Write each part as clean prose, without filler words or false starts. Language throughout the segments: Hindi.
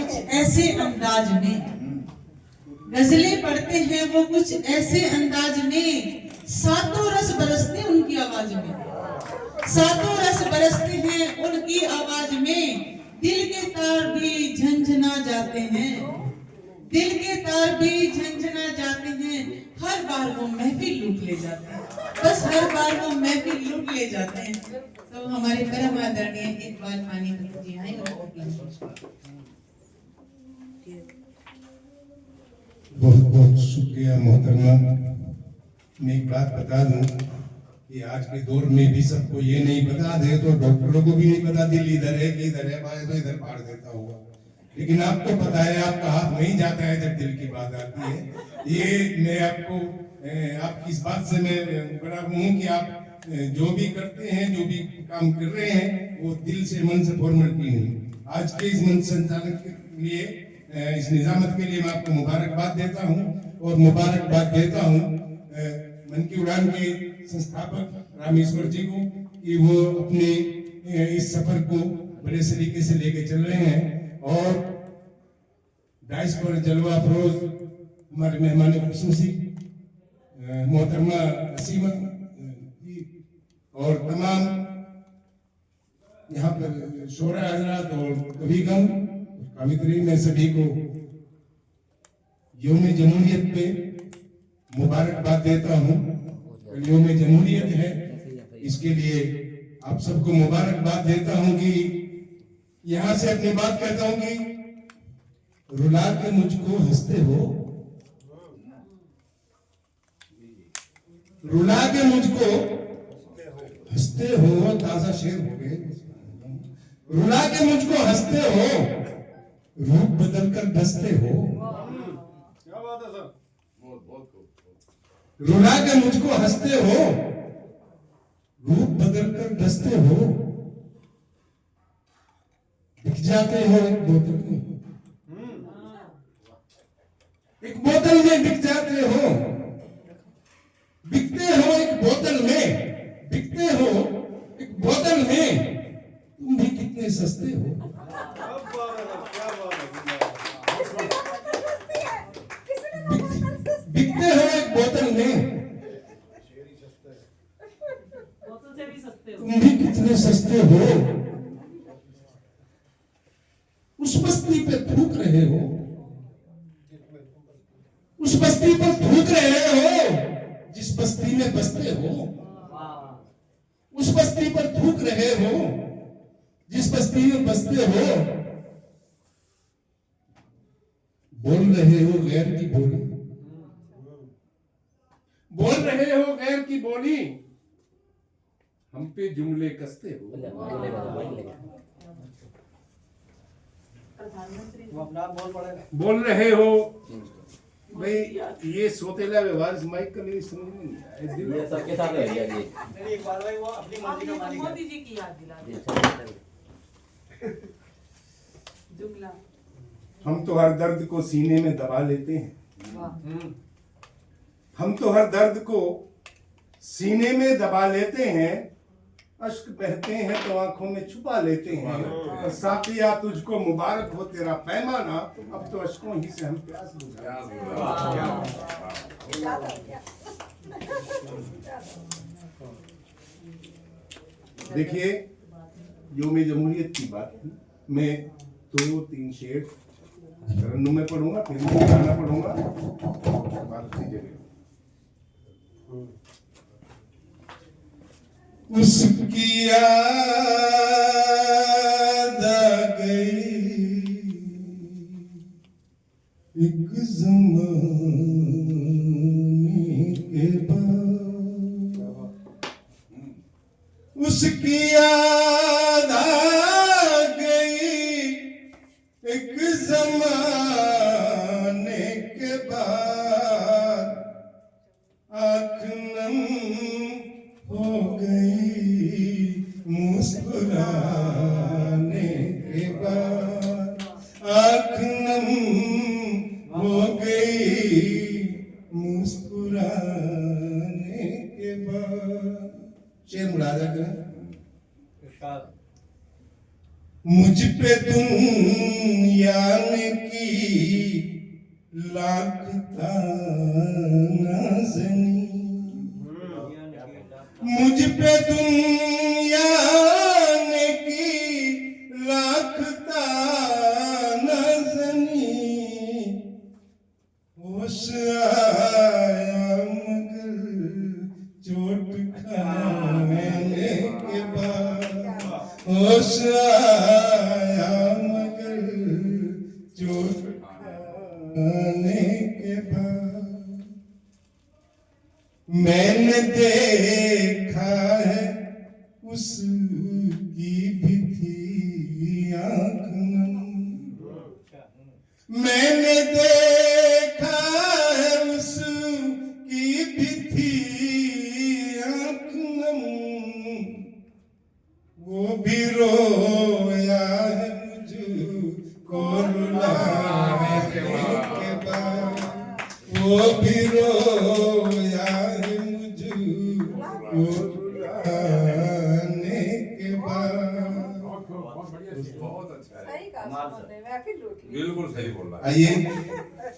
कुछ ऐसे अंदाज में, गजलें पढ़ते हैं वो कुछ ऐसे अंदाज में, सातों रस बरसते उनकी आवाज में, सातों रस बरसते हैं उनकी आवाज में। दिल के तार भी झंझना जाते हैं, दिल के तार भी झंझना जाते हैं। हर बार वो महफिल लूट ले जाते हैं, बस हर बार वो महफिल लूट ले जाते हैं। तो हमारे परम आदरणीय इकबाल पानीपत जी आए और बहुत बहुत शुक्रिया मोहतरमा। मैं एक बात बता दूं कि आज के दौर में भी सबको ये नहीं बता दे तो डॉक्टरों को भी नहीं पता दिल इधर है कि इधर है, तो इधर फाड़ देता होगा, लेकिन आपको पता है, आपका हाथ नहीं जाता है जब दिल की बात आती है। ये मैं आपको आपकी इस बात से मैं बड़ा हूँ कि आप जो भी करते हैं, जो भी काम कर रहे हैं, वो दिल से मन से फॉर्मेलिटी नहीं। आज के इस मंच संचालन के लिए, इस निजामत के लिए मैं आपको मुबारकबाद देता हूँ और मुबारकबाद देता हूँ मन की उड़ान के संस्थापक रामेश्वर जी को कि वो अपने इस सफर को बड़े सलीके से लेके चल रहे हैं। और डाइस पर जलवा अफरोज हमारे मेहमान खुसूसी मोहतरमा असीमा जी और तमाम यहाँ पर शोरा हजरात और कविगण कवित्री में सभी को यौम जमहूरियत पे मुबारकबाद देता हूँ। यौम जमहूरियत है, इसके लिए आप सबको मुबारकबाद देता हूँ कि यहाँ से अपनी बात कहता हूँ कि रुला के मुझको हंसते हो, रुला के मुझको हंसते हो, ताजा शेर हो गए। रुला के मुझको हंसते हो, रूप बदल कर डसते हो। क्या बात है सर, रुला के मुझको हंसते हो, रूप बदल कर डसते हो। बिक जाते हो एक बोतल में, एक बोतल में बिक जाते हो, बिकते हो एक बोतल में, बिकते हो एक बोतल में। तुम भी कितने सस्ते हो। बिकते हो एक बोतल में, तुम भी कितने सस्ते हो। उस बस्ती पे थूक रहे हो, उस बस्ती पर थूक रहे हो जिस बस्ती में बसते हो। उस बस्ती पर थूक रहे हो जिस बस्ती में बसते हो। बोल रहे हो गैर की बोली, बोल रहे हो गैर की बोली, हम पे जुमले कसते हो। बोल रहे हो भाई, ये सोतेला व्यवहार इस माइक का मेरी समझ में नहीं आया। ये सबके साथ है ये एक बार भाई वो अपनी मर्जी का मालिक है। मोदी जी की याद दिला जुमला। हम तो हर दर्द को सीने में दबा लेते हैं, हम तो हर दर्द को सीने में दबा लेते हैं। अश्क बहते हैं तो आंखों में छुपा लेते हैं। और साथिया तुझको मुबारक हो तेरा पैमाना, अब तो अश्कों ही से हम प्यास बुझा। देखिए, यौम जमहूरियत की बात थी। मैं 2-3 शेर तरन्नुम में पढ़ूंगा, फिर मैं गाना पढ़ूंगा। बात कीजिए। उसकी याद आ गई एक ज़माने के बाद, उसकी याद आ गई एक ज़माने के बाद। आँख नम हो गई मुस्कुराने के बाद, आँख नम हो गई मुस्कुराने के बाद। शेर मुलाजा करें। मुझ पे दुनिया ने लाख तानाज़नी, मुझ पे दुनिया ने की लाख तानाज़नी, होश आया मगर चोट खाने के बाद, होश आया मगर चोट खाने के बाद। मैंने देखा है उसकी भी थी आँख नम, मैंने देखा है उसकी भी थी आँख नम, वो भी रोया है मुझको रुलाने के बाद, वो भी रोया है मुझको रुलाने के बाद। बहुत अच्छा है, सही कहा साहब ने, महफिल लूट ली। बिल्कुल सही बोल रहा है। आइए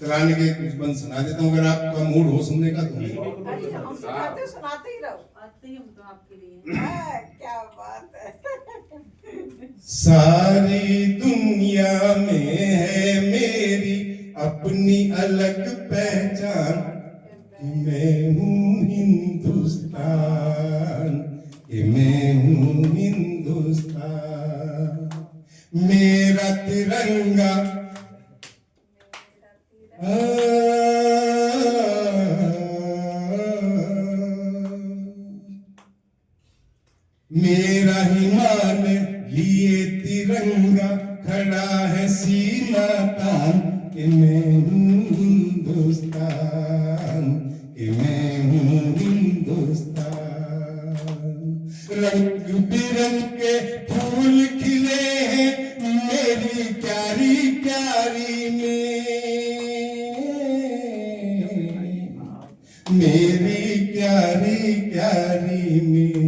तराने के कुछ बंद सुना देता हूँ, अगर आपका मूड हो सुनने का तो। अरे हम सिखाते सुनाते ही रहो। आते ही हम तो आपके लिए। हाँ, क्या बात है। सारी दुनिया में है मेरी अपनी अलग पहचान, कि मैं हूँ हिंदुस्तान, कि मैं हूँ हिंदुस्तान। मेरा तिरंगा मेरा हिमालय लिए तिरंगा खड़ा है सीना तान, कि मैं हूँ हिंदुस्तान, कि मैं हूँ हिंदुस्तान। रंग बिरंग के फूल खिले हैं मेरी प्यारी प्यारी में, मेरी प्यारी प्यारी में।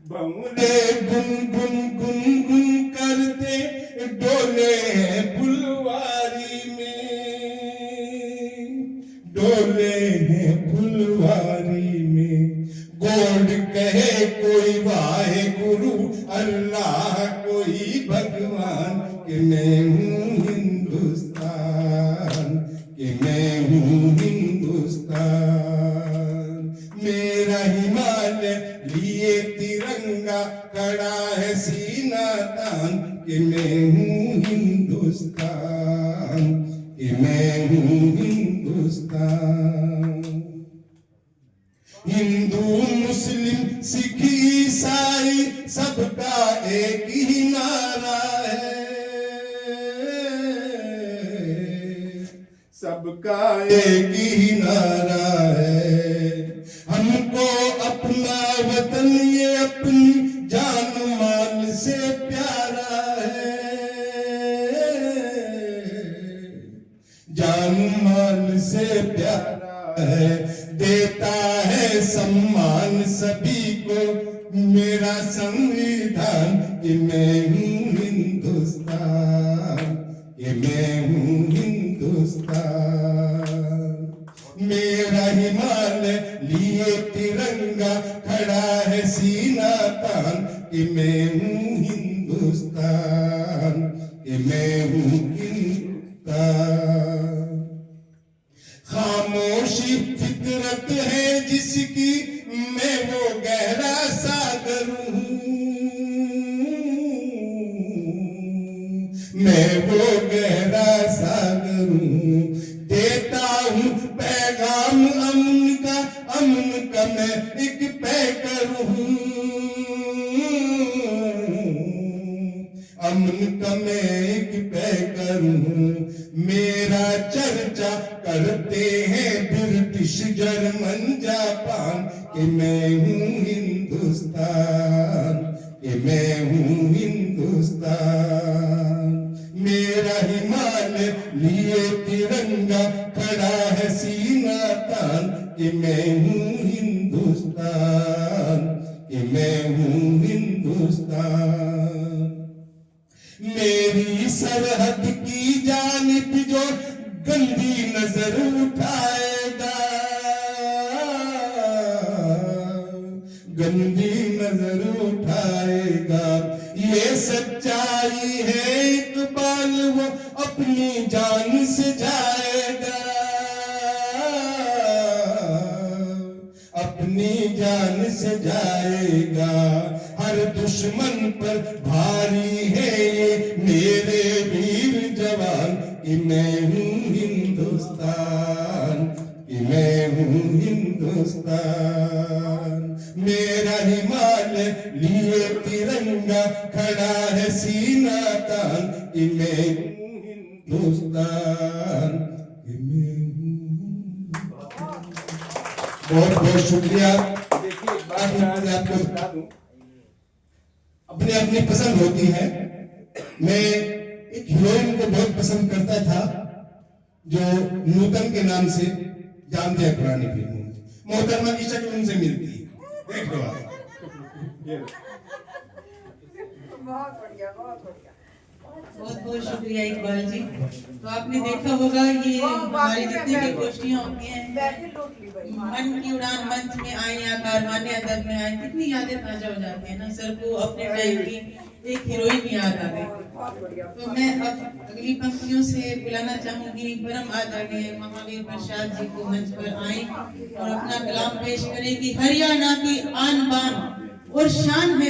भंवरे गुन गुन गुन गुन करते डोले हैं फुलवारी में, डोले हैं फुलवारी में। गॉड कहे कोई वाहे गुरु अल्लाह कोई भगवान, कि मैं हूँ हिंदुस्तान, कि मैं हूँ हिंदुस्तान। मेरा हिमालय लिए तिरंगा खड़ा है सीना तान, कि मैं हूँ हिंदुस्तान, कि मैं हूँ हिंदुस्तान। हिंदू मुस्लिम सिख ईसाई सबका एक ही नारा है, सबका एक ही नारा है। हमको अपना वतन ये अपनी जान माल से प्यारा है, जान माल से प्यारा है। देता है सम्मान सभी को मेरा संविधान, कि मैं हूँ हिंदुस्तान, कि मैं हूँ हिंदुस्तान। मेरा हिमालय लिए तिरंगा खड़ा है सीना तान, कि मैं हूँ हिंदुस्तान, कि मैं हूँ हिंदुस्तान। खामोशी फितरत है जिसकी मैं वो गहरा सागर हूँ, मैं वो गहरा सागर हूँ। देता हूँ पैगाम अमन का मैं एक पैकर हूँ, अमन का मैं एक पैकर हूँ। मेरा चर्चा करते हैं ब्रिटिश जर्मन जापान, कि मैं हूँ हिंदुस्तान, कि मैं हूँ हिंदुस्तान। मेरा हिमालय लिए तिरंगा खड़ा है सीना तान, कि मैं हूँ हिंदुस्तान, कि मैं हूँ हिंदुस्तान। मेरी सरहद की जानिब जो गंदी नजर उठाएगा, गंदी नजर उठाएगा। ये सच्चाई है इकबाल, वो अपनी जान से जाएगा, अपनी जान से जाएगा। हर दुश्मन पर भारी है ये मेरे वीर जवान, कि मैं हूँ हिंदुस्तान, कि मैं हूँ हिंदुस्तान। मेरा हिमालय लिए तिरंगा खड़ा है सीना तान, कि मैं हूँ हिंदुस्तान, कि मैं हूँ। बहुत बहुत शुक्रिया। देखिए एक बात मैं आज आपको बता दूं, अपनी अपनी पसंद होती है। मैं एक हीरोइन को बहुत पसंद करता था जो नूतन के नाम से जानते हैं पुरानी फिल्मों में। मोहतरमा की शक्ल उनसे मिलती है, देख लो आप। ये बहुत बढ़िया, बहुत बढ़िया। बहुत बहुत शुक्रिया इकबाल जी। तो आपने देखा होगा ये हमारी जितनी भी गोष्ठियाँ होती हैं, मैं भी लूट ली भाई। मन की उड़ान मंच में आए या कारवाने अदब में आए, कितनी यादें ताजा हो जाती है ना। सर को अपने टाइम की एक हीरोइन याद आ गई। बहुत बढ़िया। तो मैं अब अगली पंक्तियों से बुलाना चाहूंगी परम आदरणीय महावीर प्रसाद जी को मंच पर आए और अपना कलाम पेश करें कि हरियाणा की आन बान और शान है